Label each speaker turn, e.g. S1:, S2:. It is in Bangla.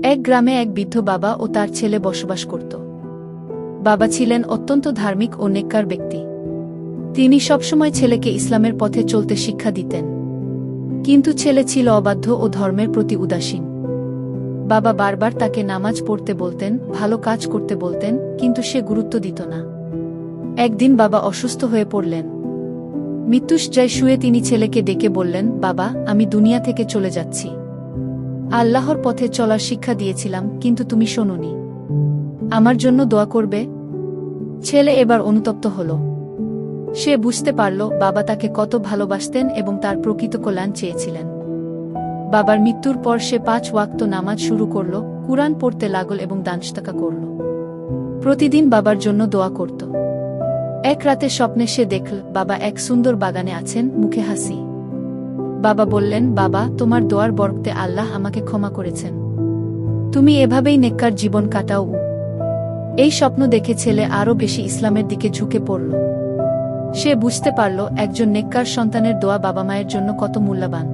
S1: এক গ্রামে এক বৃদ্ধ বাবা ও তার ছেলে বসবাস করত। বাবা ছিলেন অত্যন্ত ধার্মিক ও নেককার ব্যক্তি। তিনি সবসময় ছেলেকে ইসলামের পথে চলতে শিক্ষা দিতেন। কিন্তু ছেলে ছিল অবাধ্য ও ধর্মের প্রতি উদাসীন। বাবা বারবার তাকে নামাজ পড়তে বলতেন, ভালো কাজ করতে বলতেন, কিন্তু সে গুরুত্ব দিত না। একদিন বাবা অসুস্থ হয়ে পড়লেন। মৃত্যুশয্যায় শুয়ে তিনি ছেলেকে ডেকে বললেন, বাবা, আমি দুনিয়া থেকে চলে যাচ্ছি। আল্লাহর পথে চলার শিক্ষা দিয়েছিলাম, কিন্তু তুমি শোনোনি। আমার জন্য দোয়া করবে? ছেলে এবার অনুতপ্ত হল। সে বুঝতে পারল বাবা তাকে কত ভালোবাসতেন এবং তার প্রকৃত কল্যাণ চেয়েছিলেন। বাবার মৃত্যুর পর সে 5 ওয়াক্ত নামাজ শুরু করল, কুরআন পড়তে লাগল এবং দানসদকা করল। প্রতিদিন বাবার জন্য দোয়া করত। এক রাতে স্বপ্নে সে দেখল বাবা এক সুন্দর বাগানে আছেন, মুখে হাসি। বাবা বললেন, বাবা, তোমার দোয়ার বরকতে আল্লাহ আমাকে ক্ষমা করেছেন। তুমি এভাবেই নেককার জীবন কাটাও। এই স্বপ্ন দেখে ছেলে আরও বেশি ইসলামের দিকে ঝুঁকে পড়ল। সে বুঝতে পারল একজন নেককার সন্তানের দোয়া বাবা মায়ের জন্য কত মূল্যবান।